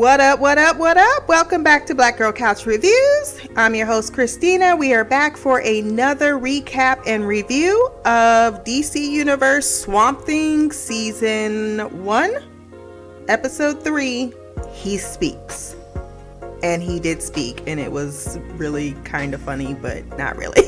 What up, what up, what up? Welcome back to Black Girl Couch Reviews. I'm your host, Christina. We are back for another recap and review of DC Universe Swamp Thing Season 1, Episode 3, He Speaks. And he did speak, and it was really kind of funny, but not really.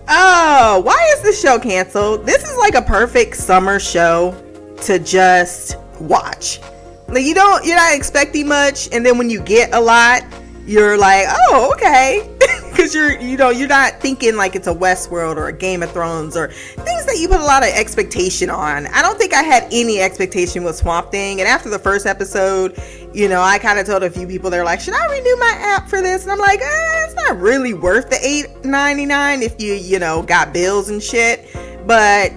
Oh, why is this show canceled? This is like a perfect summer show to just watch. Like you're not expecting much, and then when you get a lot, you're like, oh, okay. Because you're not thinking like it's a Westworld or a Game of Thrones or things that you put a lot of expectation on. I don't think I had any expectation with Swamp Thing, and after the first episode, I kind of told a few people, they're like, should I renew my app for this? And I'm like, it's not really worth the $8.99 if you got bills and shit. But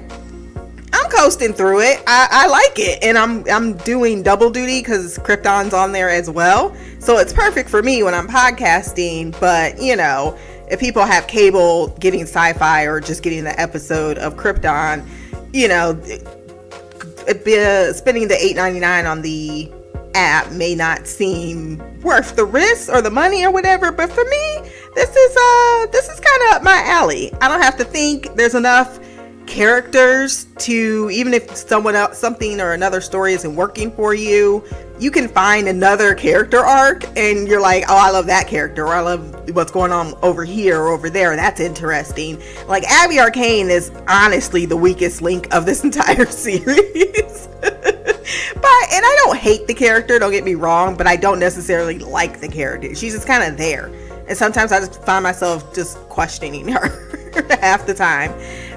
I'm coasting through it. I like it, and I'm doing double duty because Krypton's on there as well, so it's perfect for me when I'm podcasting. But if people have cable, getting sci-fi or just getting the episode of Krypton, spending the $8.99 on the app may not seem worth the risk or the money or whatever. But for me, this is kind of up my alley. I don't have to think. There's enough characters to, even if something or another story isn't working for you, you can find another character arc and you're like, oh, I love that character, or I love what's going on over here or over there. That's interesting. Like Abby Arcane is honestly the weakest link of this entire series. And I don't hate the character, don't get me wrong, but I don't necessarily like the character. She's just kind of there. And sometimes I just find myself just questioning her half the time.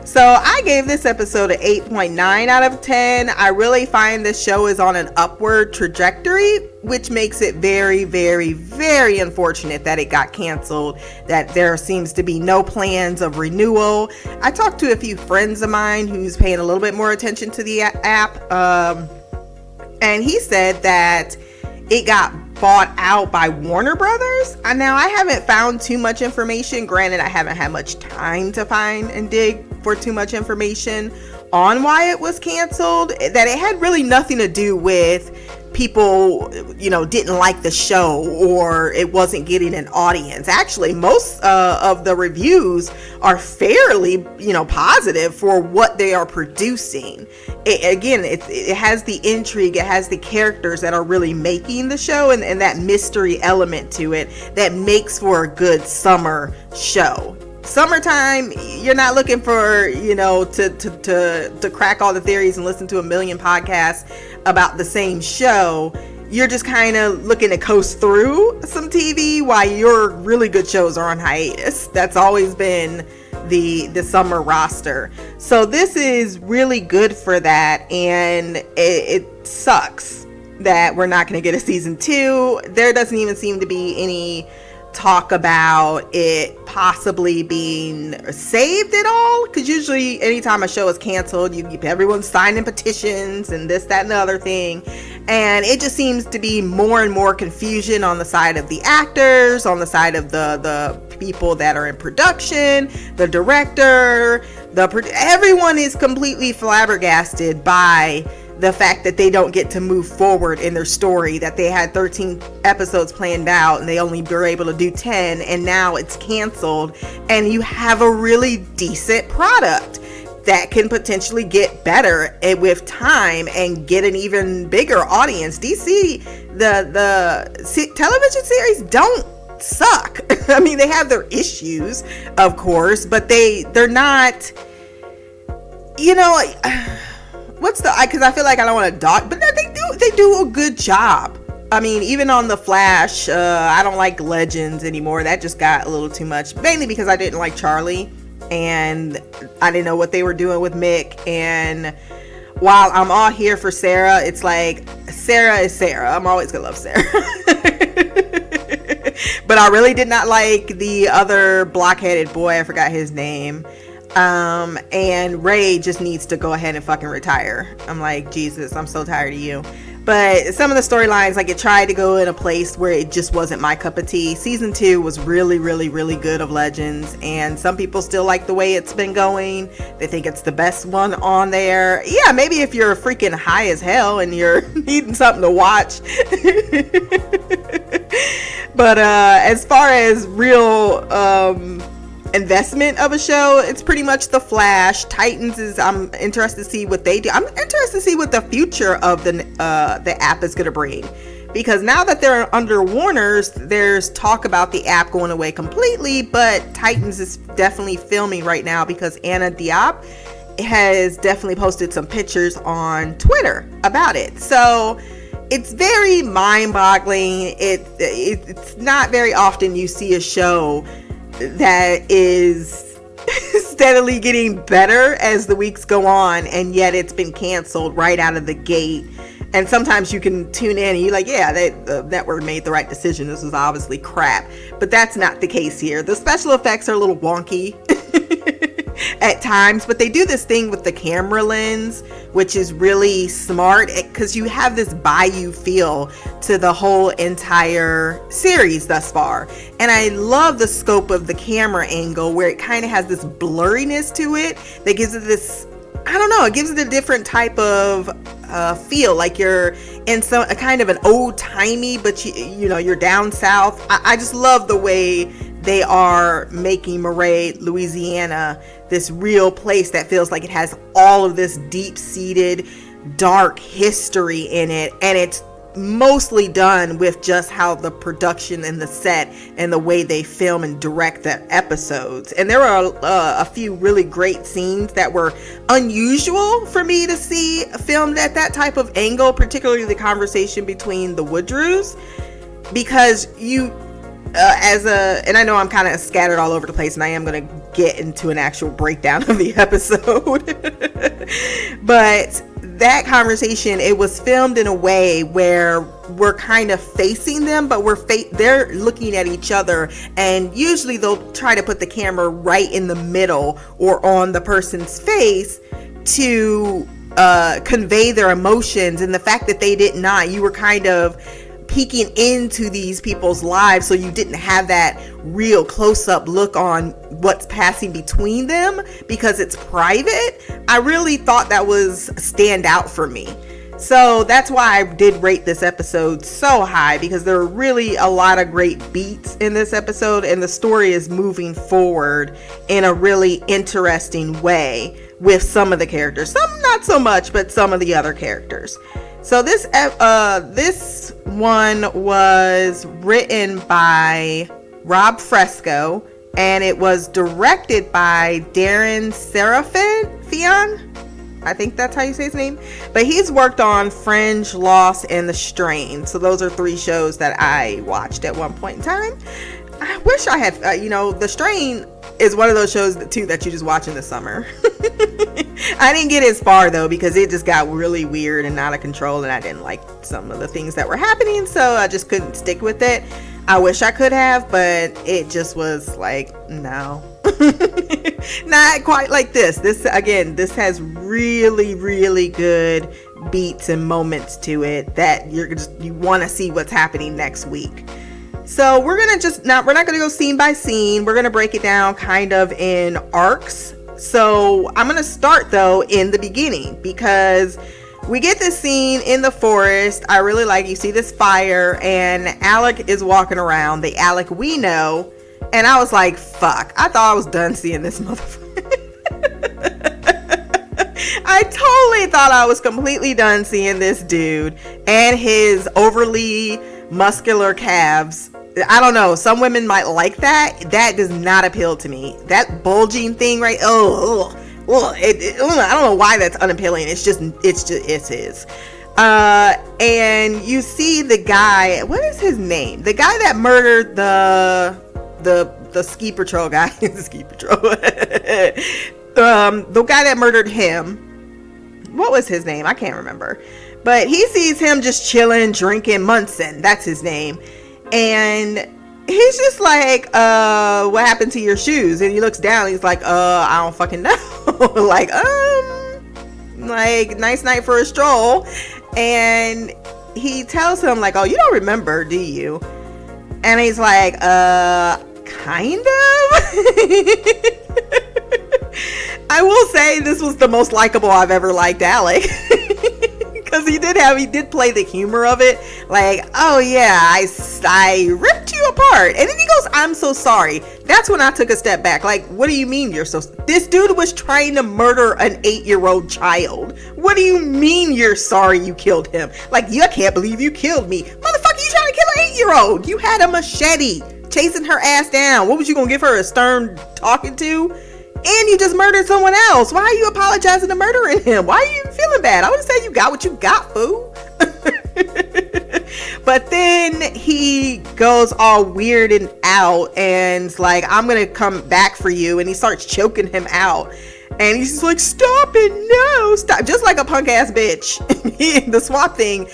So I gave this episode an 8.9 out of 10. I really find this show is on an upward trajectory, which makes it very, very, very unfortunate that it got canceled, that there seems to be no plans of renewal. I talked to a few friends of mine who's paying a little bit more attention to the app, and he said that it got bought out by Warner Brothers. Now, I haven't found too much information. Granted, I haven't had much time to find and dig for too much information on why it was canceled. That it had really nothing to do with people, didn't like the show or it wasn't getting an audience. Actually, most of the reviews are fairly, positive for what they are producing. It has the intrigue, it has the characters that are really making the show, and that mystery element to it that makes for a good summer show. Summertime, you're not looking for, to crack all the theories and listen to a million podcasts about the same show. You're just kind of looking to coast through some TV while your really good shows are on hiatus. That's always been the summer roster. So this is really good for that, and it sucks that we're not going to get a season 2. There doesn't even seem to be any talk about it possibly being saved at all, because usually anytime a show is canceled, everyone's signing petitions and this, that, and the other thing, and it just seems to be more and more confusion on the side of the actors, on the side of the people that are in production, the director, everyone is completely flabbergasted by the fact that they don't get to move forward in their story, that they had 13 episodes planned out and they only were able to do 10, and now it's canceled, and you have a really decent product that can potentially get better with time and get an even bigger audience. DC, the television series don't suck. I mean, they have their issues, of course, but they're not, because I feel like I don't want to dog, but they do a good job. I mean, even on The Flash, I don't like Legends anymore. That just got a little too much, mainly because I didn't like Charlie, and I didn't know what they were doing with Mick. And while I'm all here for Sarah, it's like, Sarah is Sarah. I'm always gonna love Sarah. But I really did not like the other blockheaded boy. I forgot his name. And Ray just needs to go ahead and fucking retire. I'm like, Jesus, I'm so tired of you. But some of the storylines, like, it tried to go in a place where it just wasn't my cup of tea. Season 2 was really, really, really good of Legends, and some people still like the way it's been going. They think it's the best one on there. Yeah, maybe if you're freaking high as hell and you're needing something to watch. But as far as real investment of a show, it's pretty much The Flash. Titans is, I'm interested to see what they do. I'm interested to see what the future of the app is going to bring, because now that they're under Warner's, there's talk about the app going away completely. But Titans is definitely filming right now, because Anna Diop has definitely posted some pictures on Twitter about it. So it's very mind-boggling. It's not very often you see a show that is steadily getting better as the weeks go on, and yet it's been canceled right out of the gate. And sometimes you can tune in and you're like, yeah, the network made the right decision. This was obviously crap. But that's not the case here. The special effects are a little wonky at times, but they do this thing with the camera lens, which is really smart, because you have this bayou feel to the whole entire series thus far. And I love the scope of the camera angle, where it kind of has this blurriness to it that gives it this, I don't know, it gives it a different type of feel, like you're in a kind of an old-timey, but you know, you're down south. I just love the way they are making Marais, Louisiana, this real place that feels like it has all of this deep-seated dark history in it, and it's mostly done with just how the production and the set and the way they film and direct the episodes. And there are a few really great scenes that were unusual for me to see filmed at that type of angle, particularly the conversation between the Woodrues, because you and I know I'm kind of scattered all over the place, and I am going to get into an actual breakdown of the episode. But that conversation, it was filmed in a way where we're kind of facing them, but they're looking at each other, and usually they'll try to put the camera right in the middle or on the person's face to convey their emotions. And the fact that they did not, you were kind of peeking into these people's lives, so you didn't have that real close-up look on what's passing between them because it's private. I really thought that was a standout for me. So that's why I did rate this episode so high, because there are really a lot of great beats in this episode, and the story is moving forward in a really interesting way with some of the characters. Some not so much, but some of the other characters. So this one was written by Rob Fresco, and it was directed by Darren Serafian. I think that's how you say his name. But he's worked on Fringe, Lost, and The Strain. So those are 3 shows that I watched at one point in time. I wish I had, The Strain is one of those shows too that you just watch in the summer. I didn't get as far though, because it just got really weird and out of control, and I didn't like some of the things that were happening, so I just couldn't stick with it. I wish I could have, but it just was like, no. Not quite like this. This has really, really good beats and moments to it that you want to see what's happening next week. So we're not going to go scene by scene. We're going to break it down kind of in arcs. So I'm going to start though in the beginning, because we get this scene in the forest. I really like, you see this fire, and Alec is walking around, the Alec we know. And I was like, fuck, I thought I was done seeing this motherfucker. I totally thought I was completely done seeing this dude and his overly muscular calves. I don't know, some women might like that. That does not appeal to me. That bulging thing, right? I don't know why that's unappealing. It's his. And you see the guy, what is his name? The guy that murdered the ski patrol guy. The ski patrol. The guy that murdered him. What was his name? I can't remember. But he sees him just chilling, drinking. Munson, that's his name. And he's just like, what happened to your shoes? And he looks down, he's like, I don't fucking know. like, nice night for a stroll. And he tells him like, oh, you don't remember, do you? And he's like, kind of. I will say this was the most likable I've ever liked Alec. Because he did play the humor of it. Like, oh yeah, I ripped you apart. And then he goes, I'm so sorry. That's when I took a step back. Like, what do you mean you're so... This dude was trying to murder an 8-year-old child. What do you mean you're sorry you killed him? Like, I can't believe you killed me. Motherfucker, you trying to kill an 8-year-old. You had a machete chasing her ass down. What was you gonna give her, a stern talking to? And you just murdered someone else. Why are you apologizing to murdering him? Why are you even feeling bad? I would say you got what you got, fool. But then he goes all weirded out and's like, I'm gonna come back for you. And he starts choking him out. And he's just like, stop it, no, stop. Just like a punk ass bitch. The Swamp Thing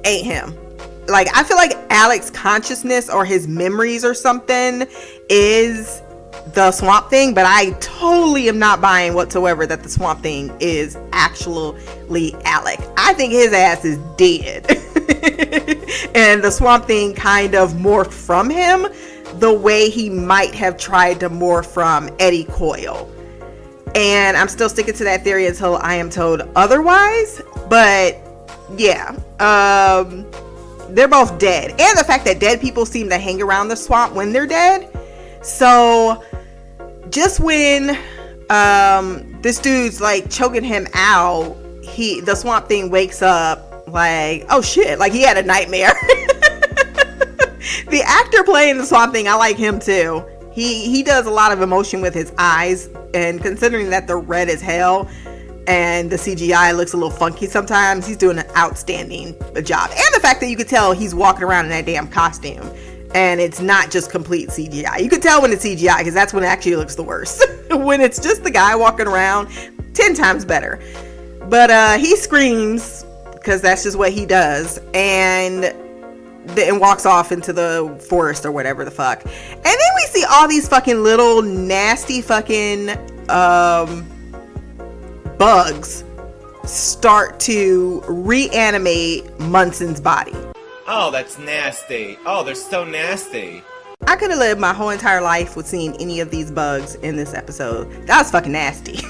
ate him. Like, I feel like Alec's consciousness or his memories or something is the Swamp Thing, but I totally am not buying whatsoever that the Swamp Thing is actually Alec. I think his ass is dead. And the Swamp Thing kind of morphed from him the way he might have tried to morph from Eddie Coyle. And I'm still sticking to that theory until I am told otherwise. But yeah, they're both dead. And the fact that dead people seem to hang around the swamp when they're dead. So just when this dude's like choking him out, the Swamp Thing wakes up like, oh shit, like he had a nightmare. The actor playing the Swamp Thing, I like him too. He does a lot of emotion with his eyes, and considering that they're red as hell and the CGI looks a little funky sometimes, he's doing an outstanding job. And the fact that you could tell he's walking around in that damn costume and it's not just complete CGI. You could tell when it's CGI because that's when it actually looks the worst. When it's just the guy walking around, 10 times better. But he screams because that's just what he does, and walks off into the forest or whatever the fuck. And then we see all these fucking little nasty fucking bugs start to reanimate Munson's body. Oh, that's nasty. Oh, they're so nasty. I could have lived my whole entire life with seeing any of these bugs in this episode. That was fucking nasty.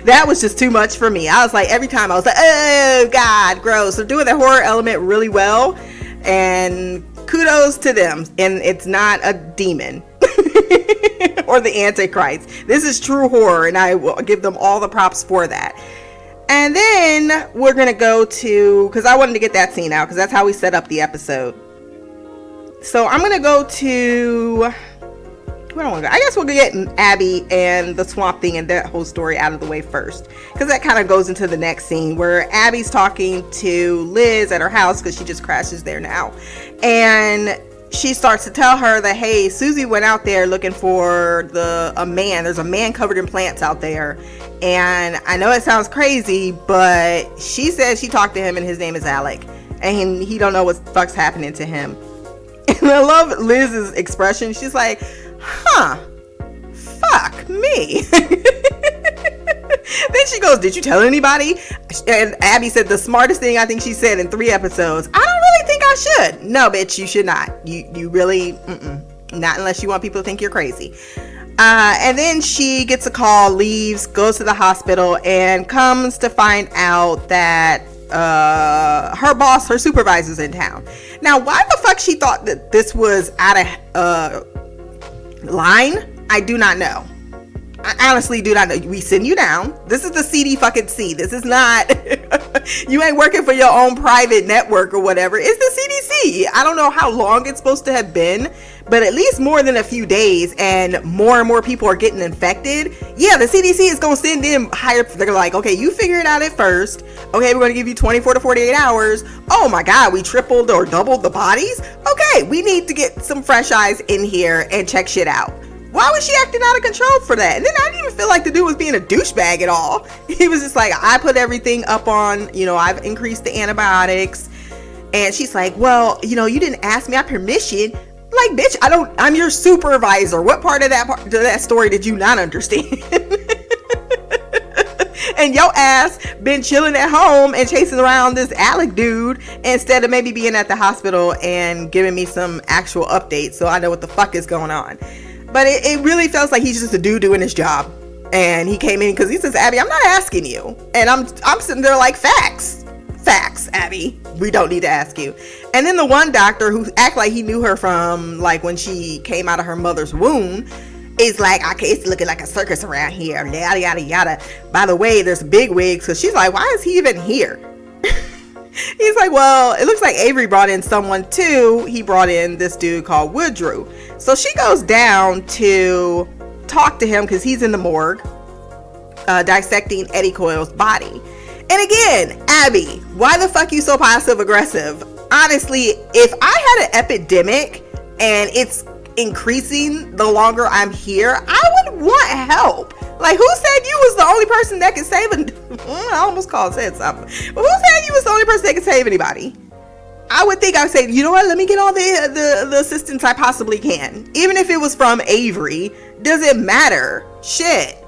That was just too much for me. I was like, every time I was like, oh god, gross. They're doing the horror element really well, and kudos to them. And it's not a demon or the Antichrist. This is true horror, and I will give them all the props for that. And then we're gonna go to, because I wanted to get that scene out because that's how we set up the episode. So I'm gonna go to, where do I want to go? I guess we'll get Abby and the Swamp Thing and that whole story out of the way first, because that kind of goes into the next scene where Abby's talking to Liz at her house because she just crashes there now, and she starts to tell her that, hey, Susie went out there looking for a man. There's a man covered in plants out there, and I know it sounds crazy, but she says she talked to him and his name is Alec, and he don't know what the fuck's happening to him. And I love Liz's expression. She's like, huh, fuck me. Then she goes, did you tell anybody? And Abby said the smartest thing I think she said in 3 episodes. I don't really think I should. No, bitch, you should not. You really, not unless you want people to think you're crazy. And then she gets a call, leaves, goes to the hospital, and comes to find out that her boss, her supervisor's in town. Now, why the fuck she thought that this was out of line, I do not know. I honestly do not know. We send you down. This is the CDC. This is not, you ain't working for your own private network or whatever. It's the CDC. I don't know how long it's supposed to have been, but at least more than a few days, and more people are getting infected. Yeah, the CDC is going to send in higher. They're like, okay, you figure it out at first. Okay, we're going to give you 24 to 48 hours. Oh my God, we tripled or doubled the bodies. Okay, we need to get some fresh eyes in here and check shit out. Why was she acting out of control for that? And then I didn't even feel like the dude was being a douchebag at all. He was just like, I put everything up on, I've increased the antibiotics. And she's like, well, you didn't ask me my permission. Like, bitch, I'm your supervisor. What part of that story did you not understand? And your ass been chilling at home and chasing around this Alec dude instead of maybe being at the hospital and giving me some actual updates so I know what the fuck is going on. But it really feels like he's just a dude doing his job. And he came in because he says, Abby, I'm not asking you. And I'm sitting there like, facts, Abby. We don't need to ask you. And then the one doctor who act like he knew her from like when she came out of her mother's womb is like, okay, it's looking like a circus around here. Yada, yada, yada. By the way, there's big wigs. So she's like, why is he even here? He's like, well, it looks like Avery brought in someone too. He brought in this dude called Woodrow. So she goes down to talk to him because he's in the morgue dissecting Eddie Coyle's body. And again, Abby, why the fuck you so passive aggressive? Honestly, if I had an epidemic and it's increasing the longer I'm here, I would want help. Like, who said you was the only person that could save I almost said something. But who said you was the only person that could save anybody? I would think I would say, you know what, let me get all the assistance I possibly can. Even if it was from Avery, doesn't matter. Shit.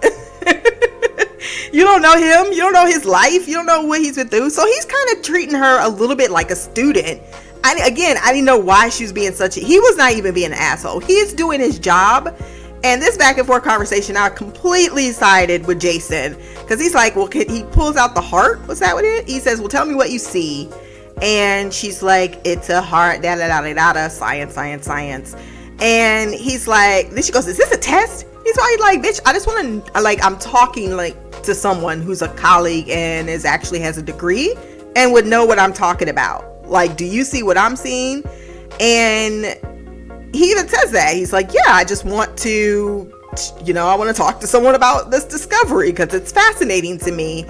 You don't know him. You don't know his life. You don't know what he's been through. So he's kind of treating her a little bit like a student. I didn't know why she was being he was not even being an asshole. He's doing his job. And this back and forth conversation, I completely sided with Jason. Because he's like, well, he pulls out the heart. Was that what it is? He says, well, tell me what you see. And she's like, it's a heart, science. And he's like, then she goes, is this a test? He's like, bitch, I just want to, like, I'm talking like to someone who's a colleague and actually has a degree and would know what I'm talking about. Like, do you see what I'm seeing? And he even says that. He's like, yeah, I just want to, I want to talk to someone about this discovery because it's fascinating to me.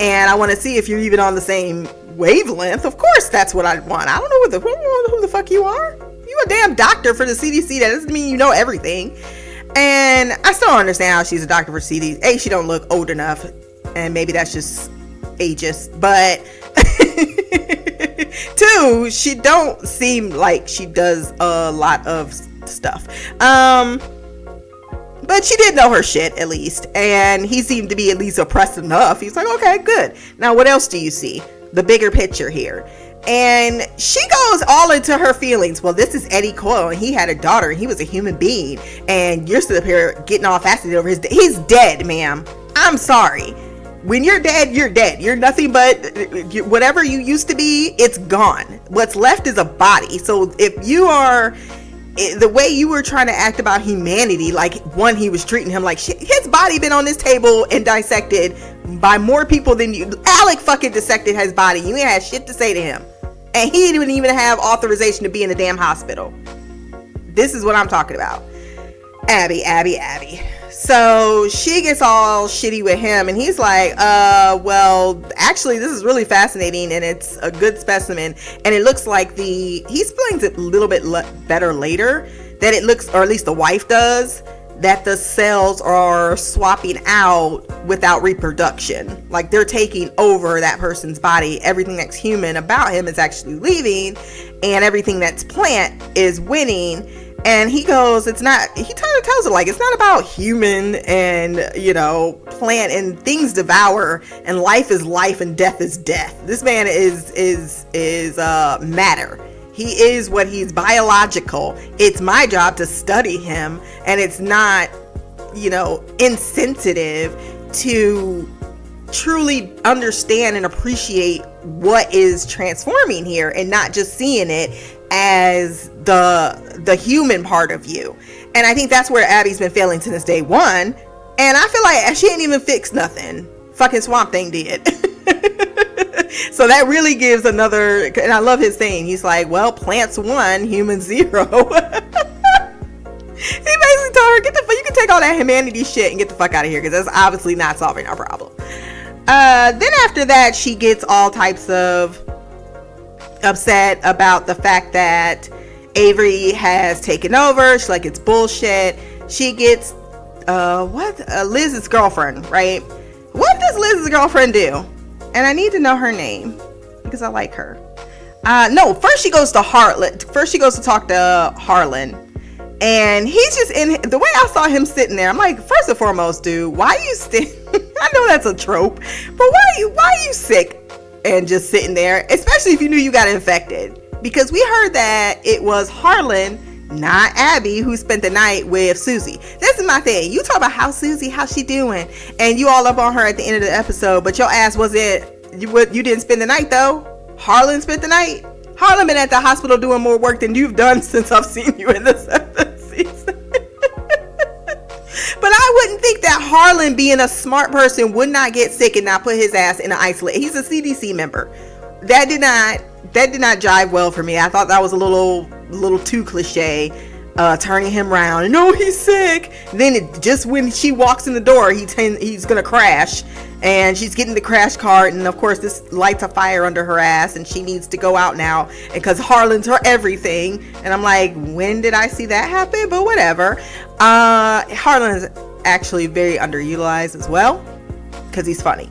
And I want to see if you're even on the same wavelength. Of course, that's what I want. I don't know who the fuck you are. You a damn doctor for the CDC. That doesn't mean you know everything. And I still don't understand how she's a doctor for CDC. A, she don't look old enough, and maybe that's just ageist. But two, she don't seem like she does a lot of stuff. But she did know her shit at least, and he seemed to be at least oppressed enough. He's like, okay, good. Now what else do you see? The bigger picture here. And she goes all into her feelings. Well, this is Eddie Coyle, and he had a daughter, and he was a human being, and you're still up here getting all fascinated over he's dead, ma'am. I'm sorry. When you're dead, you're dead. You're nothing but whatever you used to be, it's gone. What's left is a body. So if you are the way you were trying to act about humanity, like one, he was treating him like shit. His body been on this table and dissected by more people than you. Alec fucking dissected his body. You ain't had shit to say to him. And he didn't even have authorization to be in the damn hospital. This is what I'm talking about. Abby. So she gets all shitty with him, and he's like, well, actually, this is really fascinating, and it's a good specimen. And it looks like he explains it a little bit better later, that it looks, or at least the wife does, that the cells are swapping out without reproduction. Like they're taking over that person's body. Everything that's human about him is actually leaving, and everything that's plant is winning. And he goes, it's not, he kind of tells her like, it's not about human and, plant, and things devour, and life is life and death is death. This man is matter. He is what he's biological. It's my job to study him, and it's not, insensitive to truly understand and appreciate what is transforming here, and not just seeing it as the human part of you. And I think that's where Abby's been failing since day one. And I feel like she ain't even fixed nothing. Fucking Swamp Thing did. So that really gives another, and I love his saying. He's like, well, plants 1, humans 0. He basically told her, you can take all that humanity shit and get the fuck out of here, because that's obviously not solving our problem. Then after that, she gets all types of upset about the fact that Avery has taken over. She's like, it's bullshit. She gets Liz's girlfriend, right? What does Liz's girlfriend do? And I need to know her name because I like her. No, first she goes to Harlan. First she goes to talk to Harlan, And he's just the way I saw him sitting there, I'm like, first and foremost, dude, why are you I know that's a trope, but why are you sick and just sitting there, especially if you knew you got infected? Because we heard that it was Harlan, not Abby, who spent the night with Susie. This is my thing. You talk about how's she doing, and you all up on her at the end of the episode, but your ass you didn't spend the night though. Harlan spent the night. Harlan been at the hospital doing more work than you've done since I've seen you in the 7th season. But I wouldn't think that Harlan, being a smart person, would not get sick and not put his ass in an isolate. He's a CDC member. That did not jive well for me. I thought that was a little too cliche, turning him around and no, he's sick. Then just when she walks in the door, he's gonna crash, and she's getting the crash cart, and of course this lights a fire under her ass, and she needs to go out now, and because Harlan's her everything. And I'm like, when did I see that happen? But whatever. Harlan is actually very underutilized as well, because he's funny.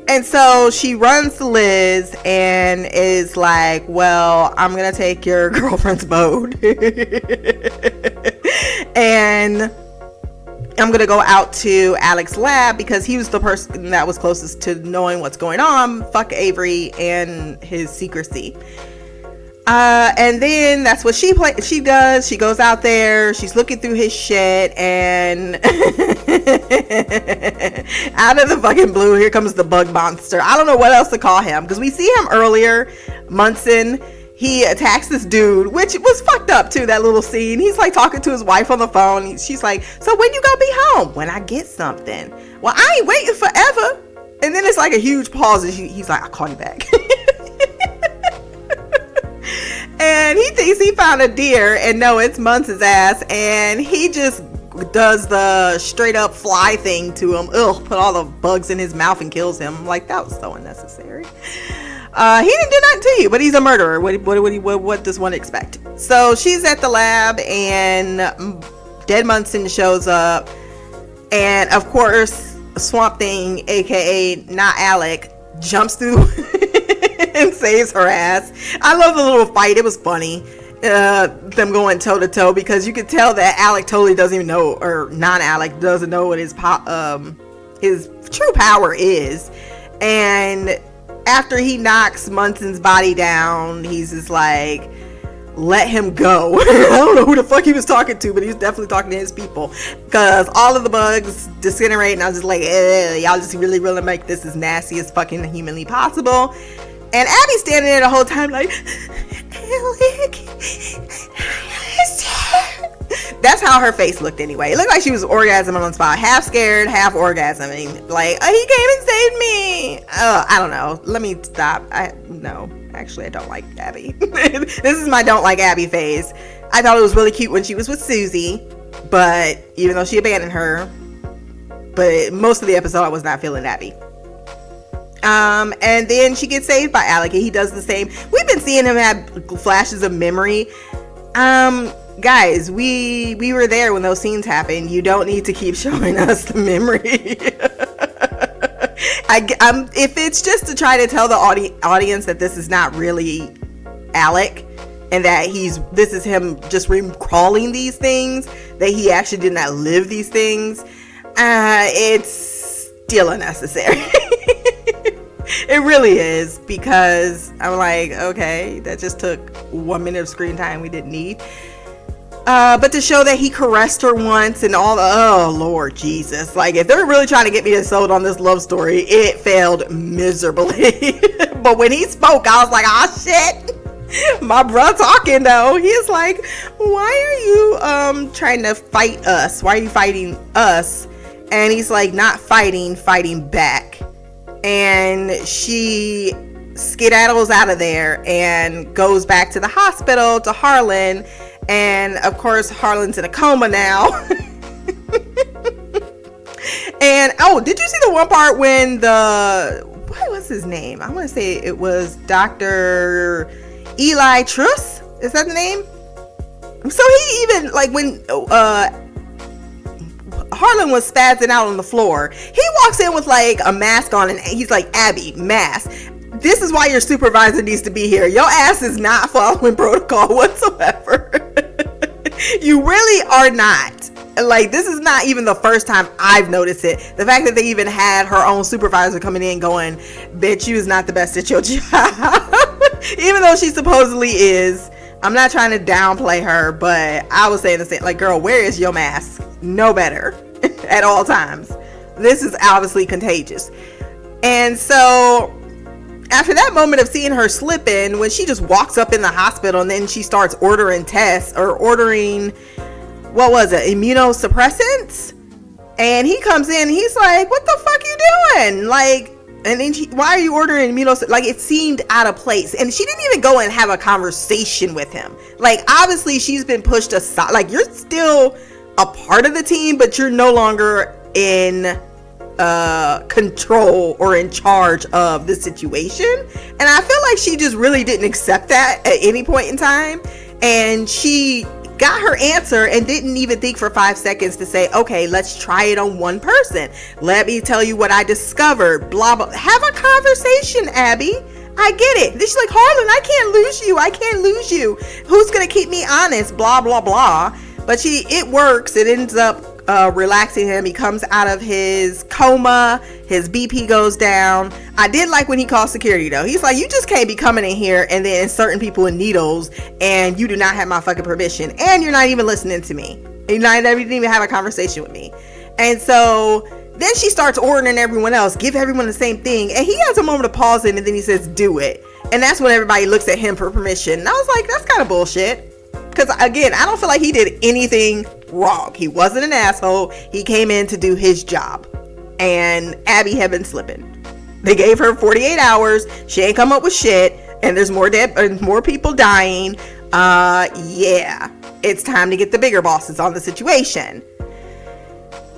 And so she runs to Liz and is like, well, I'm going to take your girlfriend's boat. And I'm going to go out to Alex's lab because he was the person that was closest to knowing what's going on. Fuck Avery and his secrecy. And then that's what she does. She goes out there, she's looking through his shit, and out of the fucking blue, here comes the bug monster. I don't know what else to call him, because we see him earlier, Munson. He attacks this dude, which was fucked up too, that little scene. He's like talking to his wife on the phone. She's like, so when you gonna be home? When I get something. Well, I ain't waiting forever. And then it's like a huge pause, and he's like, I'll call you back. And he thinks he found a deer, and no, it's Munson's ass, and he just does the straight up fly thing to him. Ugh, put all the bugs in his mouth and kills him. I'm like, that was so unnecessary. He didn't do nothing to you, but he's a murderer. What does one expect? So she's at the lab, and dead Munson shows up, and of course Swamp Thing, aka not Alec, jumps through and saves her ass. I love the little fight. It was funny, them going toe to toe, because you could tell that Alec totally doesn't even know, or non-Alec doesn't know what his true power is. And after he knocks Munson's body down, he's just like, let him go. I don't know who the fuck he was talking to, but he was definitely talking to his people, because all of the bugs disintegrate, and I was just like, y'all just really make this as nasty as fucking humanly possible. And Abby's standing there the whole time like, Alec, that's how her face looked anyway. It looked like she was orgasming on the spot, half scared, half orgasming, like, oh, he came and saved me. I don't know, let me stop. Actually, I don't like Abby. This is my don't like Abby phase. I thought it was really cute when she was with Susie, but even though she abandoned her, but most of the episode I was not feeling Abby. And then she gets saved by Alec, and he does the same. We've been seeing him have flashes of memory. Guys, we were there when those scenes happened. You don't need to keep showing us the memory. If it's just to try to tell the audience that this is not really Alec, and that this is him just recalling these things, that he actually did not live these things, it's still unnecessary. It really is, because I'm like, okay, that just took 1 minute of screen time we didn't need. But to show that he caressed her once and all the, oh Lord Jesus, like, if they're really trying to get me to sold on this love story, it failed miserably. But when he spoke, I was like, oh shit, my bro talking though. He's like, why are you trying to fight us? Why are you fighting us? And he's like, not fighting back. And she skedaddles out of there and goes back to the hospital to Harlan. And of course, Harlan's in a coma now. And oh, did you see the one part when what was his name? I want to say it was Dr. Eli Truss. Is that the name? So he even, like, when Harlan was spazzing out on the floor, he walks in with like a mask on, and he's like, Abby, mask. This is why your supervisor needs to be here. Your ass is not following protocol whatsoever. You really are not. Like, this is not even the first time I've noticed it. The fact that they even had her own supervisor coming in going, bitch, you is not the best at your job. Even though she supposedly is. I'm not trying to downplay her, but I was saying the same. Like, girl, where is your mask? No better at all times. This is obviously contagious. And so after that moment of seeing her slipping, when she just walks up in the hospital and then she starts ordering tests or ordering, what was it, immunosuppressants? And he comes in, he's like, what the fuck you doing? Like, and then why are you ordering immunosuppressants? Like, it seemed out of place. And she didn't even go and have a conversation with him. Like, obviously she's been pushed aside. Like, you're still a part of the team, but you're no longer in control or in charge of the situation. And I feel like she just really didn't accept that at any point in time. And she got her answer and didn't even think for 5 seconds to say, okay, let's try it on one person. Let me tell you what I discovered. Blah, blah. Have a conversation, Abby. I get it. She's like, Harlan, I can't lose you. I can't lose you. Who's going to keep me honest? Blah, blah, blah. But it works. It ends up relaxing him. He comes out of his coma. His BP goes down. I did like when he called security though. He's like, you just can't be coming in here and then inserting people in needles and you do not have my fucking permission and you're not even listening to me. You didn't even have a conversation with me. And so then she starts ordering everyone else, give everyone the same thing. And he has a moment of pausing and then he says, do it. And that's when everybody looks at him for permission. And I was like, that's kind of bullshit. Because again, I don't feel like he did anything wrong. He wasn't an asshole. He came in to do his job. And Abby had been slipping. They gave her 48 hours. She ain't come up with shit. And there's more people dying. Yeah. It's time to get the bigger bosses on the situation.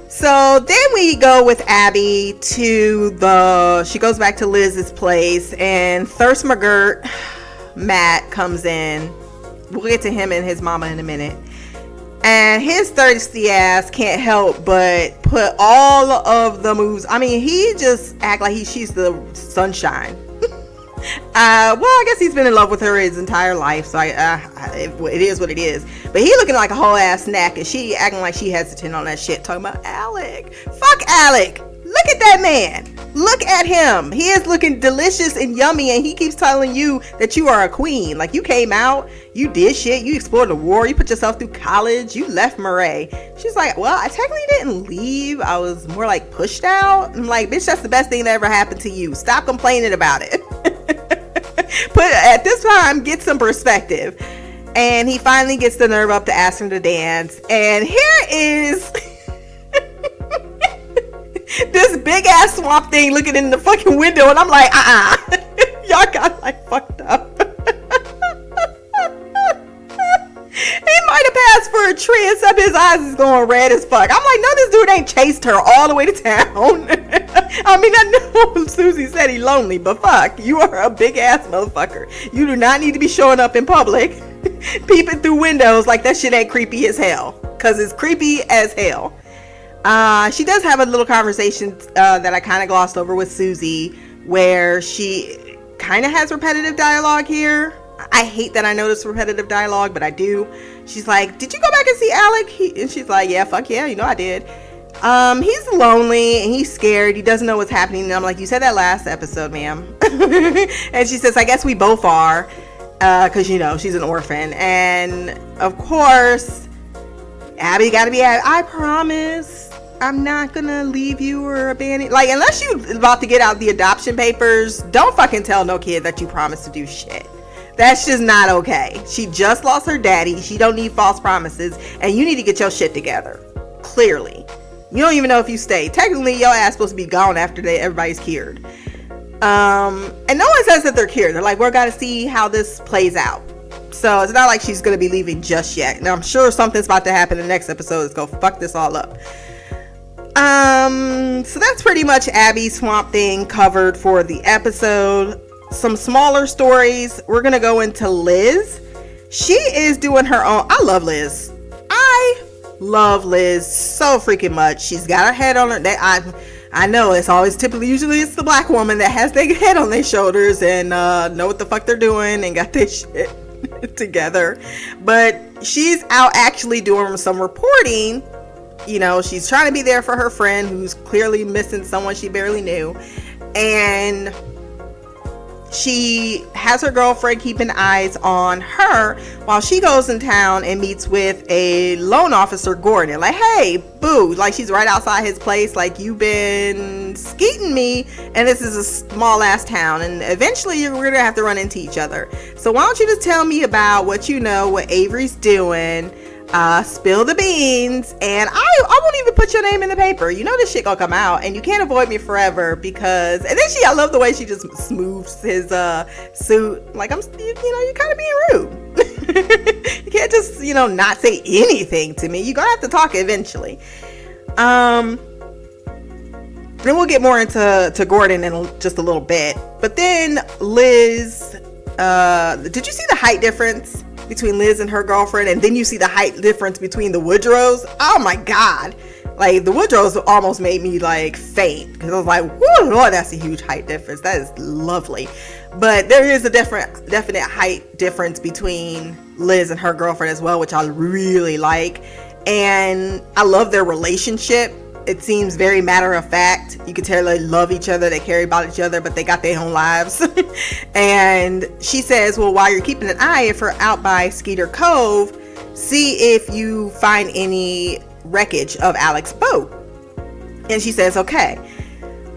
So then we go with Abby to she goes back to Liz's place. And Thirst McGirt, Matt, comes in. We'll get to him and his mama in a minute. And his thirsty ass can't help but put all of the moves. I mean, he just act like she's the sunshine. Well, I guess he's been in love with her his entire life, so it is what it is. But he looking like a whole ass snack, and she acting like she hesitant on that shit, talking about Alec. Fuck Alec. Look at that man. Look at him. He is looking delicious and yummy, and he keeps telling you that you are a queen. Like, you came out, you did shit, you explored the war, you put yourself through college, you left Murray. She's like, well, I technically didn't leave. I was more like pushed out. I'm like, bitch, that's the best thing that ever happened to you. Stop complaining about it. At this time, get some perspective. And he finally gets the nerve up to ask him to dance. And here is this big ass swamp thing looking in the fucking window, and I'm like, y'all got like fucked up. He might have passed for a tree, except his eyes is going red as fuck. I'm like, no, this dude ain't chased her all the way to town. I mean, I know Susie said he lonely, but fuck, you are a big ass motherfucker. You do not need to be showing up in public, peeping through windows like that shit ain't creepy as hell. Cause it's creepy as hell. She does have a little conversation that I kind of glossed over with Susie, where she kind of has repetitive dialogue here. I hate that I notice repetitive dialogue, but I do. She's like, did you go back and see Alec? And she's like, yeah, fuck yeah, you know I did. He's lonely and he's scared. He doesn't know what's happening. And I'm like, you said that last episode, ma'am. And she says, I guess we both are, because, you know, she's an orphan. And of course, Abby gotta be I promise I'm not gonna leave you or abandon. Like, unless you about to get out the adoption papers, don't fucking tell no kid that you promised to do shit. That's just not okay. She just lost her daddy. She don't need false promises, and you need to get your shit together. Clearly, you don't even know if you stay. Technically, your ass supposed to be gone after everybody's cured. And no one says that they're cured. They're like, we're gonna see how this plays out. So it's not like she's gonna be leaving just yet. Now I'm sure something's about to happen in the next episode that's gonna fuck this all up. So that's pretty much Abby's Swamp Thing covered for the episode. Some smaller stories. We're gonna go into Liz. She is doing her own. I love Liz. I love Liz so freaking much. She's got her head on her. I know it's always usually it's the black woman that has their head on their shoulders and know what the fuck they're doing and got their shit together. But she's out actually doing some reporting. You know, she's trying to be there for her friend who's clearly missing someone she barely knew. And she has her girlfriend keeping eyes on her while she goes in town and meets with a loan officer, Gordon. Like, hey, boo, like she's right outside his place. Like, you've been skeeting me, and this is a small ass town, and eventually we're gonna have to run into each other. So why don't you just tell me about what you know, what Avery's doing, spill the beans, and I won't even put your name in the paper. You know this shit gonna come out, and you can't avoid me forever because. And then I love the way she just smooths his suit. Like, you're kind of being rude. You can't just not say anything to me. You're gonna have to talk eventually. Then we'll get more into Gordon in just a little bit. But then Liz, did you see the height difference between Liz and her girlfriend? And then you see the height difference between the Woodrows. Oh my God. Like, the Woodrows almost made me like faint because I was like, whoa, Lord, that's a huge height difference. That is lovely. But there is a definite height difference between Liz and her girlfriend as well, which I really like. And I love their relationship. It seems very matter of fact. You can tell they love each other, they care about each other, but they got their own lives. And she says, well, while you're keeping an eye for out by Skeeter Cove, see if you find any wreckage of Alex's boat. And she says, okay.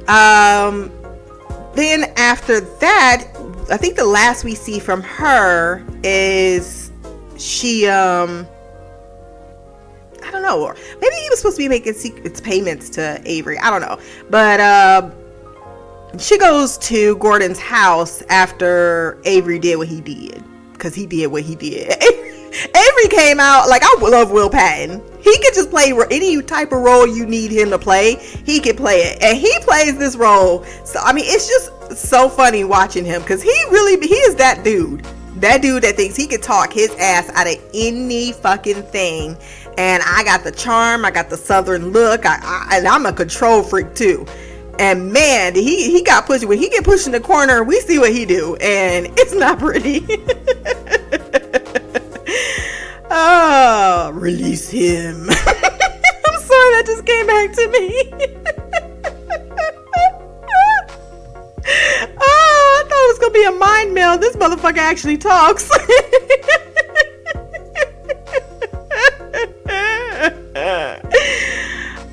Then after that, I think the last we see from her is she, I don't know, or maybe he was supposed to be making secret payments to Avery. I don't know. But she goes to Gordon's house after Avery did what he did. Because he did what he did. Avery came out, like, I love Will Patton. He can just play any type of role you need him to play. He can play it. And he plays this role. So, I mean, it's just so funny watching him. Because he is that dude. That dude that thinks he could talk his ass out of any fucking thing. And I got the charm, I got the southern look, and I'm a control freak too. And man, he got pushed. When he get pushed in the corner, we see what he do, and it's not pretty. Oh, release him. I'm sorry, that just came back to me. Oh, I thought it was gonna be a mind meld. This motherfucker actually talks.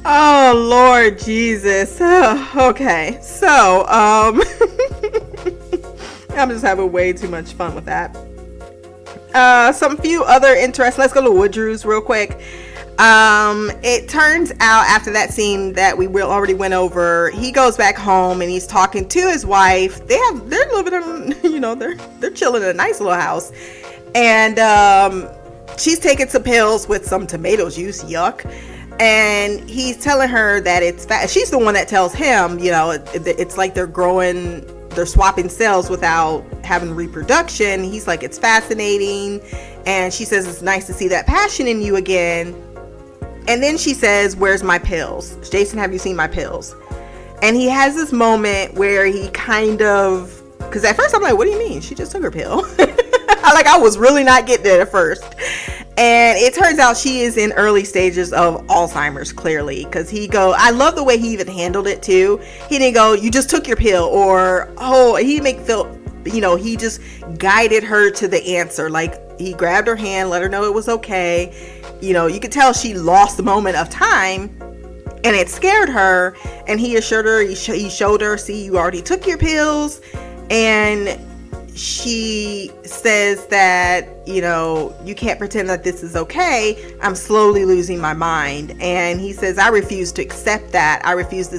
Oh Lord Jesus. Okay, so I'm just having way too much fun with that. Some few other interests. Let's go to Woodrow's real quick. It turns out after that scene that we already went over, he goes back home and he's talking to his wife. They're living in, they're chilling in a nice little house, and she's taking some pills with some tomato juice. Yuck. And he's telling her that it's she's the one that tells him, it's like they're swapping cells without having reproduction. He's like, it's fascinating. And she says, it's nice to see that passion in you again. And then she says, where's my pills? Jason, have you seen my pills? And he has this moment where he kind of, because at first I'm like, what do you mean? She just took her pill. I was really not getting it at first. And it turns out she is in early stages of Alzheimer's, clearly, because I love the way he even handled it too. He didn't go, you just took your pill, or, he just guided her to the answer. Like, he grabbed her hand, let her know it was okay. You could tell she lost the moment of time, and it scared her. And he assured her, he showed her, see, you already took your pills. And she says that, you can't pretend that this is okay. I'm slowly losing my mind. And he says, I refuse to accept that. I refuse to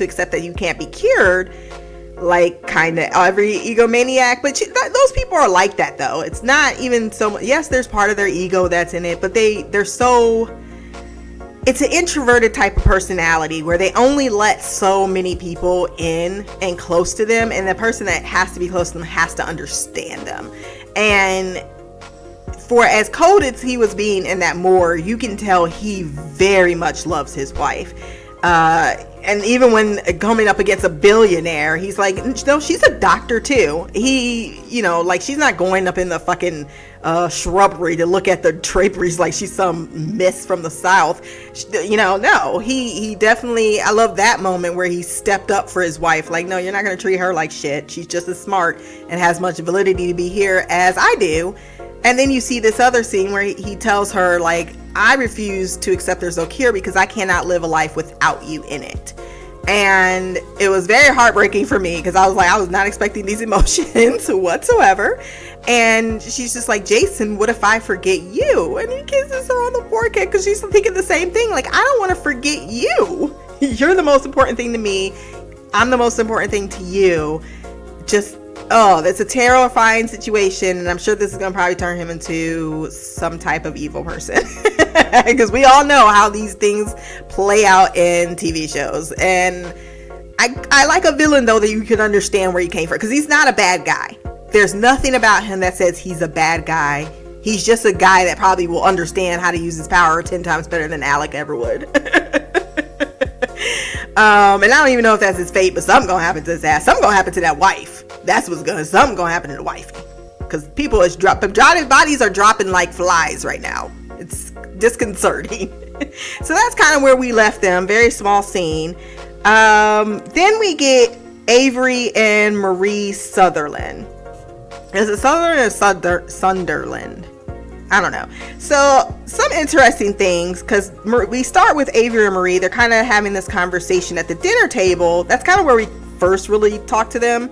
accept that you can't be cured. Like, kind of every egomaniac. But those people are like that, though. It's not even so. Yes, there's part of their ego that's in it, but they're so. It's an introverted type of personality where they only let so many people in and close to them, and the person that has to be close to them has to understand them. And for as cold as he was being in that morgue, you can tell he very much loves his wife. And even when coming up against a billionaire, he's like, no, she's a doctor too. He, you know, like, she's not going up in the fucking shrubbery to look at the draperies like she's some miss from the South. You know, no, he definitely, I love that moment where he stepped up for his wife. Like, no, you're not going to treat her like shit. She's just as smart and has much validity to be here as I do. And then you see this other scene where he tells her, like, I refuse to accept there's no cure because I cannot live a life without you in it. And it was very heartbreaking for me because I was like, I was not expecting these emotions whatsoever. And she's just like, Jason, what if I forget you? And he kisses her on the forehead because she's thinking the same thing. Like, I don't want to forget you. You're the most important thing to me. I'm the most important thing to you. Just, oh, that's a terrifying situation. And I'm sure this is going to probably turn him into some type of evil person. Because we all know how these things play out in TV shows. And I like a villain, though, that you can understand where he came from. Because he's not a bad guy. There's nothing about him that says he's a bad guy. He's just a guy that probably will understand how to use his power 10 times better than Alec ever would. And I don't even know if that's his fate, but something gonna happen to his ass. Something gonna happen to that wife. That's something gonna happen to the wifey. Because people is bodies are dropping like flies right now. It's disconcerting. So that's kind of where we left them. Very small scene. Then we get Avery and Marie Sutherland. Is it Sutherland or Sunderland? I don't know. So some interesting things, because we start with Avery and Marie. They're kind of having this conversation at the dinner table. That's kind of where we first really talk to them,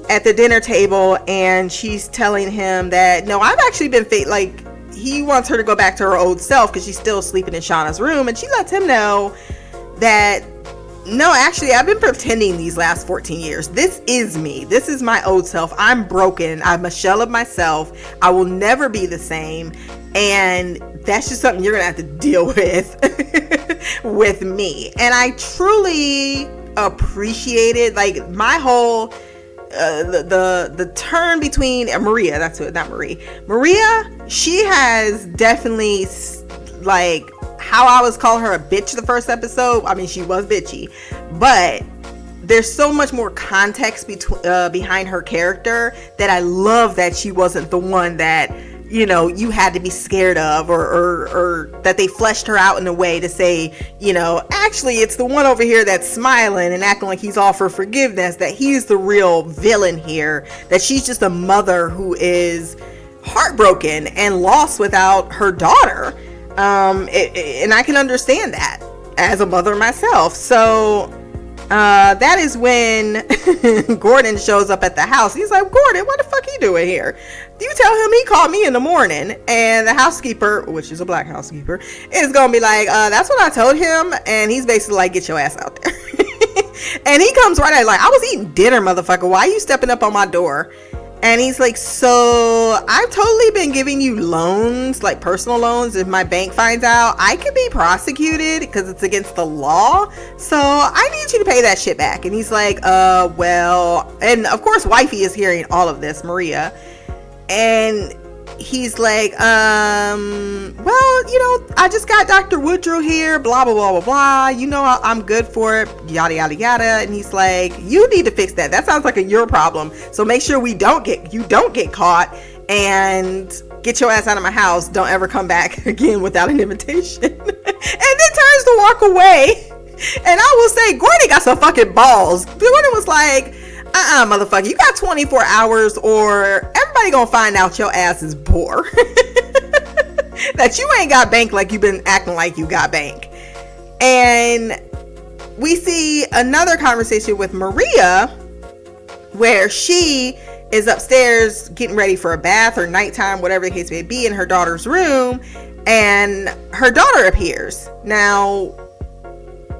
at the dinner table. And she's telling him that, no, I've actually been like, he wants her to go back to her old self because she's still sleeping in Shauna's room. And she lets him know that, no, actually, I've been pretending these last 14 years. This is me. This is my old self. I'm broken. I'm a shell of myself. I will never be the same. And that's just something you're going to have to deal with with me. And I truly appreciated, like, my whole the turn between Maria. That's it, not Marie. Maria, she has definitely, like, how I was calling her a bitch the first episode. I mean, she was bitchy, but there's so much more context behind her character that I love that she wasn't the one that, you know, you had to be scared of, or that they fleshed her out in a way to say, you know, actually it's the one over here that's smiling and acting like he's all for forgiveness, that he's the real villain here, that she's just a mother who is heartbroken and lost without her daughter. And I can understand that as a mother myself. So that is when Gordon shows up at the house. He's like, Gordon, what the fuck are you doing here? You tell him he called me in the morning, and the housekeeper, which is a black housekeeper, is gonna be like, that's what I told him. And he's basically like, get your ass out there. And he comes right out like, I was eating dinner, motherfucker. Why are you stepping up on my door? And he's like, so I've totally been giving you loans, like personal loans. If my bank finds out, I could be prosecuted because it's against the law. So I need you to pay that shit back. And he's like, well, and of course, wifey is hearing all of this, Maria. And he's like, well, you know, I just got Dr. Woodrow here, blah, blah, blah, blah, blah. You know, I'm good for it, yada, yada, yada. And he's like, you need to fix that. That sounds like your problem. So make sure you don't get caught, and get your ass out of my house. Don't ever come back again without an invitation. And then turns to walk away. And I will say, Gordon got some fucking balls. Gordon was like, motherfucker, you got 24 hours or everybody gonna find out your ass is poor. That you ain't got bank like you've been acting like you got bank. And we see another conversation with Maria where she is upstairs getting ready for a bath or nighttime, whatever the case may be, in her daughter's room, and her daughter appears. Now,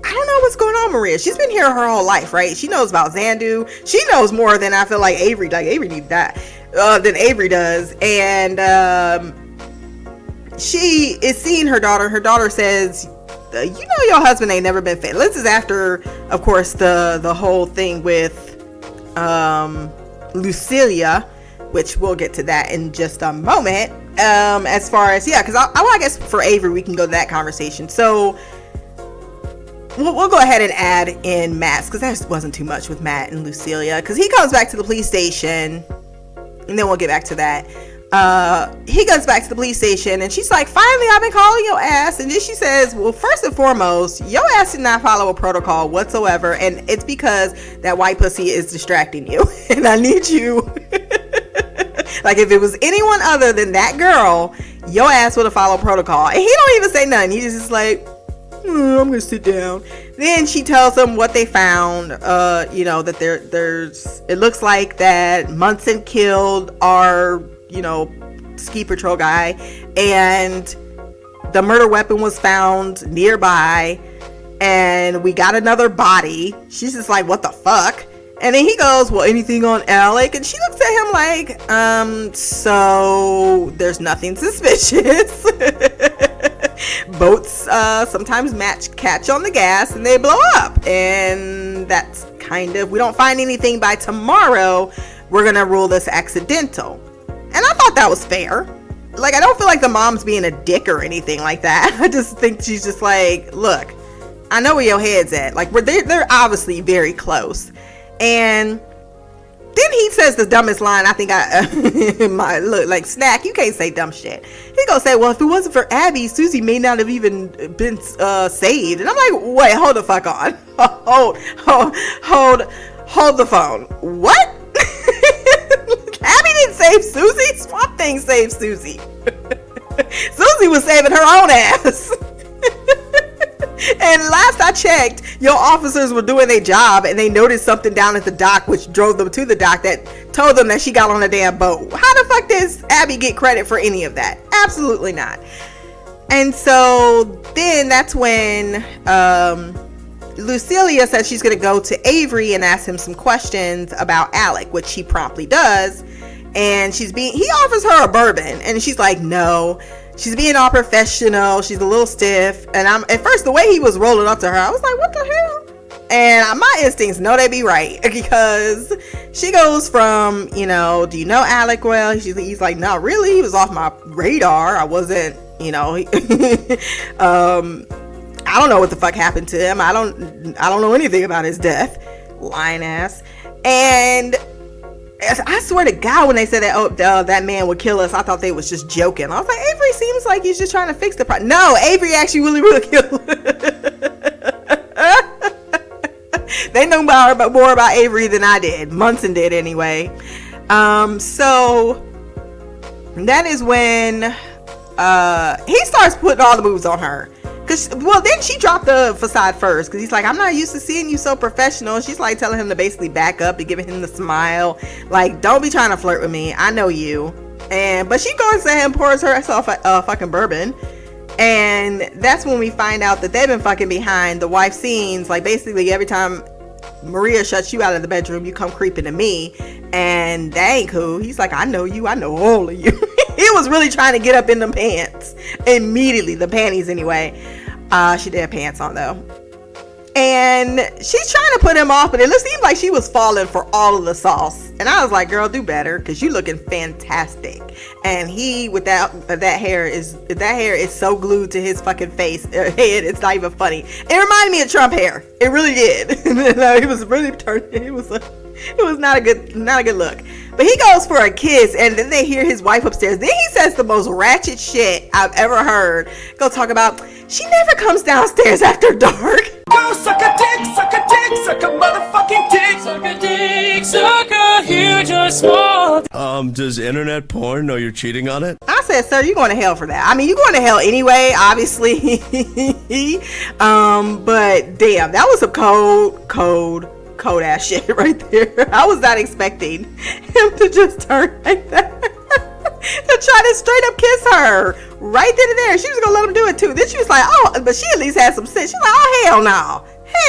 I don't know what's going on, Maria. She's been here her whole life, right? She knows about Xandu. She knows more than I feel like Avery. Like, Avery needs that than Avery does. And she is seeing her daughter. Her daughter says, you know, your husband ain't never been faithful. This is after, of course, the whole thing with Lucilia, which we'll get to that in just a moment. As far as, yeah, because I guess for Avery, we can go to that conversation. So we'll go ahead and add in Matt, because there wasn't too much with Matt and Lucilia, because he comes back to the police station, and then we'll get back to that. He goes back to the police station, and she's like, finally, I've been calling your ass. And then she says, well, first and foremost, your ass did not follow a protocol whatsoever, and it's because that white pussy is distracting you. And I need you. Like, if it was anyone other than that girl, your ass would have followed protocol. And he don't even say nothing. He's just like, I'm gonna sit down. Then she tells them what they found. That there's it looks like that Munson killed our ski patrol guy, and the murder weapon was found nearby, and we got another body. She's just like, what the fuck? And then he goes, well, anything on Alec? And she looks at him like, so there's nothing suspicious. Boats sometimes catch on the gas and they blow up, and that's we don't find anything by tomorrow, we're gonna rule this accidental. And I thought that was fair. Like, I don't feel like the mom's being a dick or anything like that. I just think she's just like, look, I know where your head's at. Like, they're obviously very close. And then he says the dumbest line. I think like, Snack, you can't say dumb shit. He gonna say, well, if it wasn't for Abby, Susie may not have even been saved. And I'm like, wait, hold the fuck on. Hold the phone. What? Abby didn't save Susie. Swamp Thing saved Susie. Susie was saving her own ass. And last I checked, your officers were doing their job, and they noticed something down at the dock, which drove them to the dock, that told them that she got on a damn boat. How the fuck does Abby get credit for any of that? Absolutely not. And so then that's when Lucilia says she's going to go to Avery and ask him some questions about Alec, which she promptly does. And he offers her a bourbon, and she's like, no. She's being all professional. She's a little stiff. And at first, the way he was rolling up to her, I was like, what the hell? And my instincts know they be right, because she goes from, do you know Alec well? He's like, not really. He was off my radar. I wasn't, I don't know what the fuck happened to him. I don't know anything about his death. Lying ass. And I swear to God, when they said that, that man would kill us, I thought they was just joking. I was like, Avery seems like he's just trying to fix the problem. No, Avery actually really would kill. They know more about Avery than I did. Munson did anyway. So that is when he starts putting all the moves on her. Then she dropped the facade first, because he's like, I'm not used to seeing you so professional. And she's like telling him to basically back up and giving him the smile. Like, don't be trying to flirt with me. I know you. But she goes to him, pours herself a fucking bourbon. And that's when we find out that they've been fucking behind the wife scenes. Like, basically every time Maria shuts you out of the bedroom, you come creeping to me. And that ain't cool. He's like, I know you. I know all of you. He was really trying to get up in them pants. Immediately. The panties anyway. She did have pants on though. And she's trying to put him off, but it seemed like she was falling for all of the sauce. And I was like, girl, do better, because you looking fantastic. And he, with that hair is so glued to his fucking head, it's not even funny. It reminded me of Trump hair. It really did. No, he was really turned. It was not a good look. But he goes for a kiss, and then they hear his wife upstairs. Then he says the most ratchet shit I've ever heard. Go talk about, she never comes downstairs after dark. Go suck a dick, suck a motherfucking dick. Suck a dick, suck a huge or small. Does internet porn know you're cheating on it? I said, sir, you're going to hell for that. I mean, you're going to hell anyway, obviously. But damn, that was some cold ass shit right there. I was not expecting him to just turn like that. To try to straight up kiss her right then and there. She was gonna let him do it too. Then she was like, oh, but she at least had some sense. She's like, oh,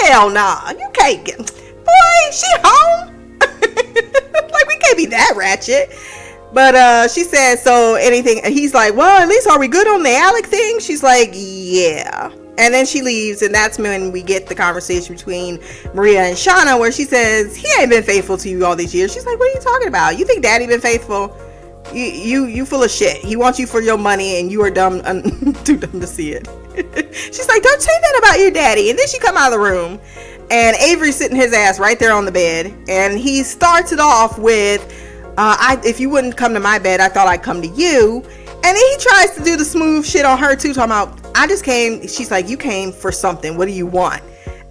hell no, you can't get, boy, she home. Like, we can't be that ratchet. But she said, so anything, he's like, well, at least are we good on the Alec thing? She's like, yeah. And then she leaves, and that's when we get the conversation between Maria and Shauna, where she says, he ain't been faithful to you all these years. She's like, what are you talking about? You think daddy been faithful? You full of shit. He wants you for your money, and you are dumb, too dumb to see it. She's like, don't say that about your daddy. And then she come out of the room, and Avery's sitting his ass right there on the bed, and he starts it off with, if you wouldn't come to my bed, I thought I'd come to you. And then he tries to do the smooth shit on her too, talking about, I just came. She's like, you came for something. What do you want?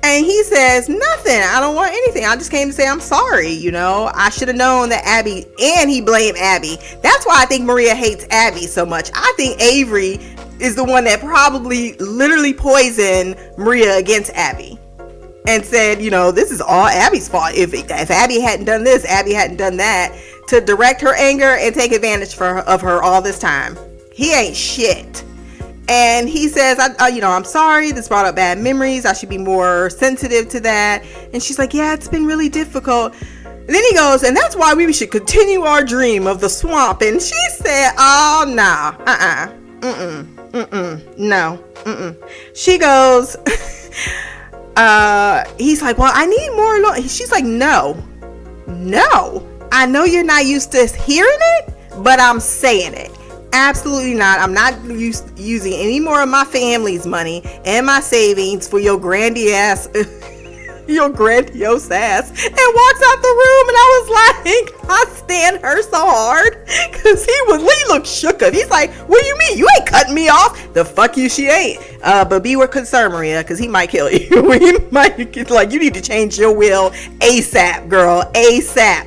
And he says, nothing. I don't want anything. I just came to say I'm sorry. You know, I should have known that Abby, and he blamed Abby. That's why I think Maria hates Abby so much. I think Avery is the one that probably literally poisoned Maria against Abby and said, you know, this is all Abby's fault. If Abby hadn't done this, Abby hadn't done that, to direct her anger and take advantage of her all this time. He ain't shit. And he says, I'm sorry, this brought up bad memories. I should be more sensitive to that. And she's like, yeah, it's been really difficult. And then he goes, and that's why we should continue our dream of the swamp. And she said, oh, nah, no. She goes, he's like, well, I need more. She's like, no. I know you're not used to hearing it, but I'm saying it. Absolutely not. I'm not using any more of my family's money and my savings for your grandiose ass, and walks out the room. And I was like, I stand her so hard, because he looked shook up. He's like, what do you mean? You ain't cutting me off. The fuck you, she ain't. But be concerned, Maria, because he might kill you. He might, like, you need to change your will ASAP, girl, ASAP.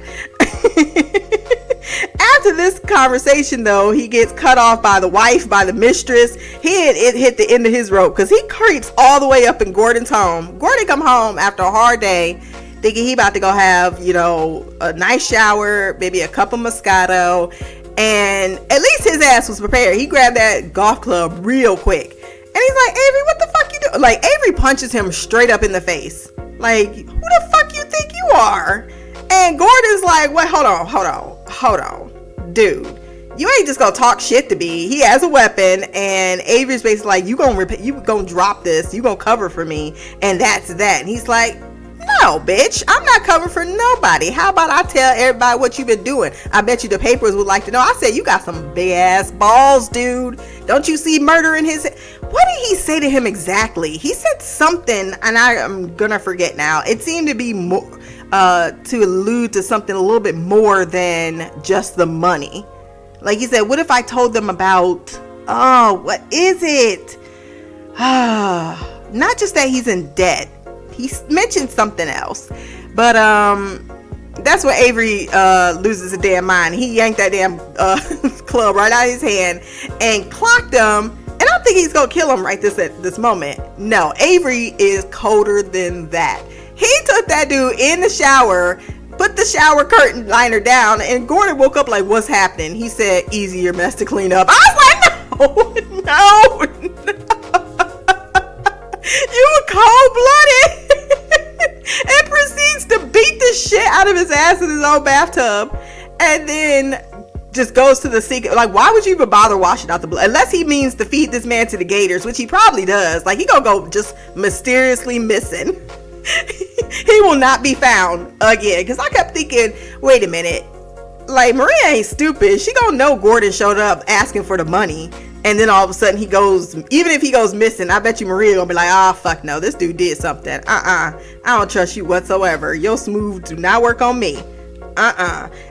After this conversation, though, he gets cut off by the wife, by the mistress. It hit the end of his rope, because he creeps all the way up in Gordon's home. Gordon come home after a hard day, thinking he about to go have, a nice shower, maybe a cup of Moscato, and at least his ass was prepared. He grabbed that golf club real quick, and he's like, Avery, what the fuck you doing? Like, Avery punches him straight up in the face. Like, who the fuck you think you are? And Gordon's like, what? Hold on. Dude, you ain't just gonna talk shit to me. He has a weapon, and Avery's basically like, you gonna drop this, you gonna cover for me, and that's that. And he's like, no, bitch, I'm not covering for nobody. How about I tell everybody what you've been doing? I bet you the papers would like to know. I said, you got some big ass balls, dude. Don't you see murder in his head? What did he say to him exactly? He said something, and I'm gonna forget now. It seemed to be more to allude to something a little bit more than just the money. Like he said, what if I told them about, what is it? Not just that he's in debt. He mentioned something else. But that's where Avery loses a damn mind. He yanked that damn club right out of his hand and clocked him. And I don't think he's gonna kill him right at this moment. No, Avery is colder than that. He took that dude in the shower, put the shower curtain liner down, and Gordon woke up like, what's happening? He said, easier mess to clean up. I was like, no. You were cold-blooded. And proceeds to beat the shit out of his ass in his own bathtub. And then just goes to the sink. Like, why would you even bother washing out the blood? Unless he means to feed this man to the gators, which he probably does. Like, he gonna go just mysteriously missing. He will not be found again. Because I kept thinking, wait a minute, like, Maria ain't stupid. She gonna know Gordon showed up asking for the money, and then all of a sudden he goes, even if he goes missing, I bet you Maria gonna be like, oh fuck no, this dude did something. I don't trust you whatsoever. Your smooth do not work on me. And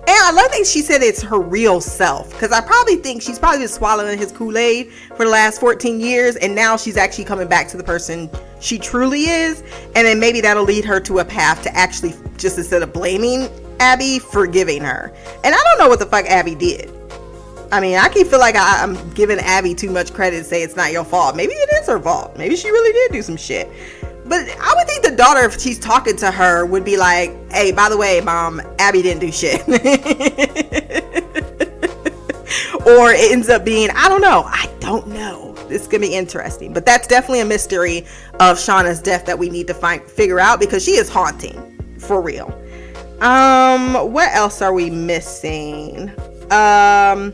I love that she said it's her real self, because I probably think she's probably been swallowing his Kool-Aid for the last 14 years, and now she's actually coming back to the person she truly is, and then maybe that'll lead her to a path to actually, just instead of blaming Abby, forgiving her. And I don't know what the fuck Abby did. I mean, I keep feel like I'm giving Abby too much credit to say it's not your fault. Maybe it is her fault. Maybe she really did do some shit. But I would think the daughter, if she's talking to her, would be like, hey, by the way, mom, Abby didn't do shit. Or it ends up being, I don't know. This is going to be interesting. But that's definitely a mystery of Shauna's death that we need to figure out, because she is haunting. For real. What else are we missing? I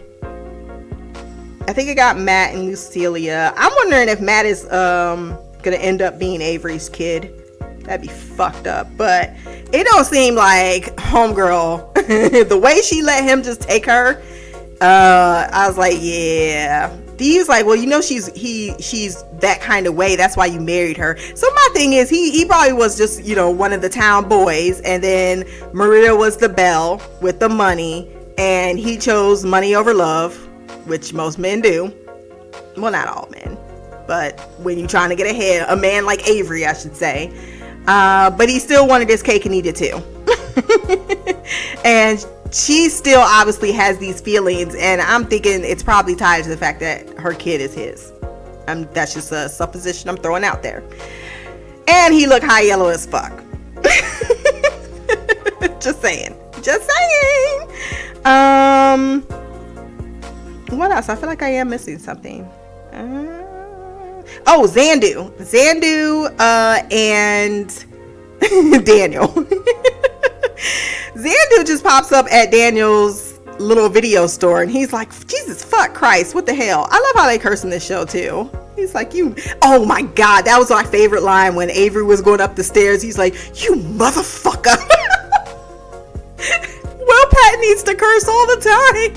think it got Matt and Lucilia. I'm wondering if Matt is gonna end up being Avery's kid. That'd be fucked up. But it don't seem like homegirl, the way she let him just take her I was like, yeah. He's like, well, you know, she's that kind of way. That's why you married her. So my thing is, he probably was just, you know, one of the town boys, and then Maria was the belle with the money, and he chose money over love, which most men do. Well, not all men, but when you're trying to get ahead, a man like Avery, I should say. But he still wanted his cake and eat it too. And she still obviously has these feelings, and I'm thinking it's probably tied to the fact that her kid is his. That's just a supposition I'm throwing out there. And he looked high yellow as fuck. Just saying. What else? I feel like I am missing something. Xandu and Daniel. Xandu just pops up at Daniel's little video store, and he's like, Jesus fuck Christ, what the hell? I love how they curse in this show too. He's like, oh my god, that was my favorite line when Avery was going up the stairs. He's like, you motherfucker. Will Pat needs to curse all the time.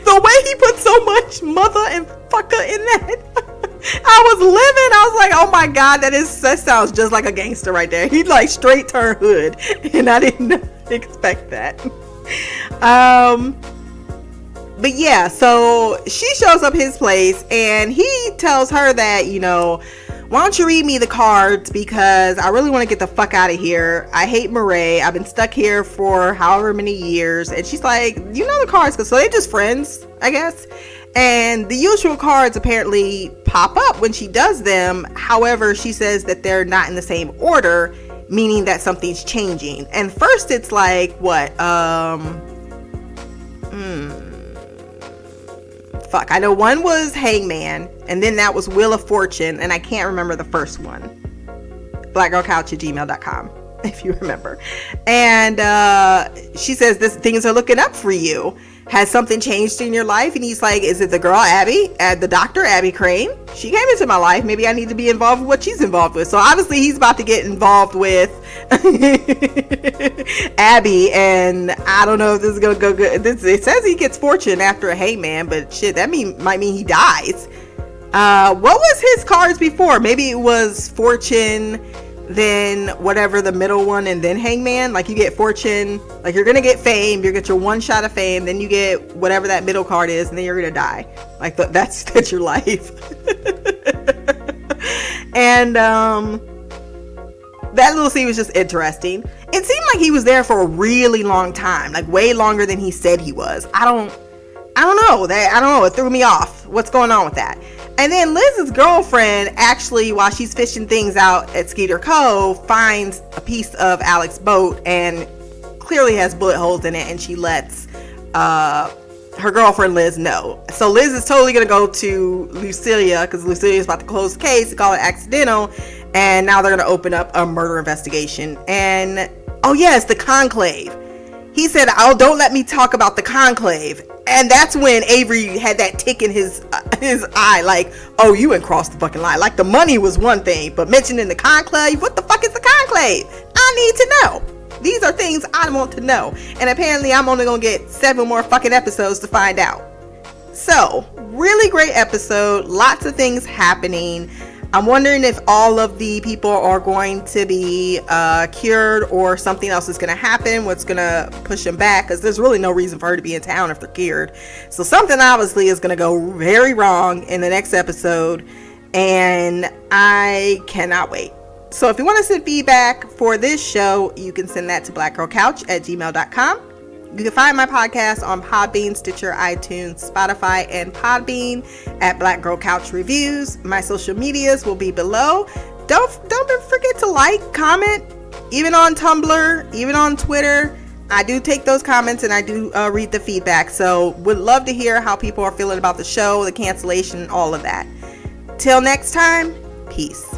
The way he put so much mother and fucker in that. I was like, oh my god, that sounds just like a gangster right there. He like straight turn hood, and I didn't expect that. But yeah, so she shows up his place, and he tells her that, you know, why don't you read me the cards, because I really want to get the fuck out of here. I hate Murray. I've been stuck here for however many years. And she's like, you know the cards, so they're just friends, I guess. And the usual cards apparently pop up when she does them. However, she says that they're not in the same order, meaning that something's changing. And first it's like, what? Fuck. I know one was Hangman, and then that was Wheel of Fortune, and I can't remember the first one. blackgirlcouch@gmail.com, if you remember. And she says, things are looking up for you. Has something changed in your life? And he's like, is it the girl Abby, the doctor Abby Crane? She came into my life. Maybe I need to be involved with what she's involved with. So obviously he's about to get involved with Abby, and I don't know if this is gonna go good. It says he gets fortune after a hangman, but shit, that might mean he dies. What was his cards before? Maybe it was fortune, then whatever the middle one, and then hangman. Like you get fortune, like you're gonna get fame, you get your one shot of fame, then you get whatever that middle card is, and then you're gonna die. Like that's your life. And that little scene was just interesting. It seemed like he was there for a really long time, like way longer than he said he was. I don't know. It threw me off. What's going on with that? And then Liz's girlfriend, actually, while she's fishing things out at Skeeter Cove, finds a piece of Alex's boat and clearly has bullet holes in it, and she lets her girlfriend Liz know. So Liz is totally gonna go to Lucilia, because Lucilia is about to close the case, call it accidental, and now they're gonna open up a murder investigation. And oh yes, the conclave. He said, "Oh, don't let me talk about the conclave." And that's when Avery had that tick in his eye, like, oh, you ain't crossed the fucking line. Like, the money was one thing, but mentioning the conclave, what the fuck is the conclave? I need to know. These are things I want to know. And apparently I'm only gonna get 7 more fucking episodes to find out. So, really great episode. Lots of things happening. I'm wondering if all of the people are going to be cured, or something else is going to happen. What's going to push them back? Because there's really no reason for her to be in town if they're cured. So something obviously is going to go very wrong in the next episode. And I cannot wait. So if you want to send feedback for this show, you can send that to blackgirlcouch@gmail.com. You can find my podcast on Podbean, Stitcher, iTunes, Spotify, and Podbean at Black Girl Couch Reviews. My social medias will be below. Don't forget to like, comment, even on Tumblr, even on Twitter. I do take those comments, and I do read the feedback. So would love to hear how people are feeling about the show, the cancellation, all of that. Till next time, peace.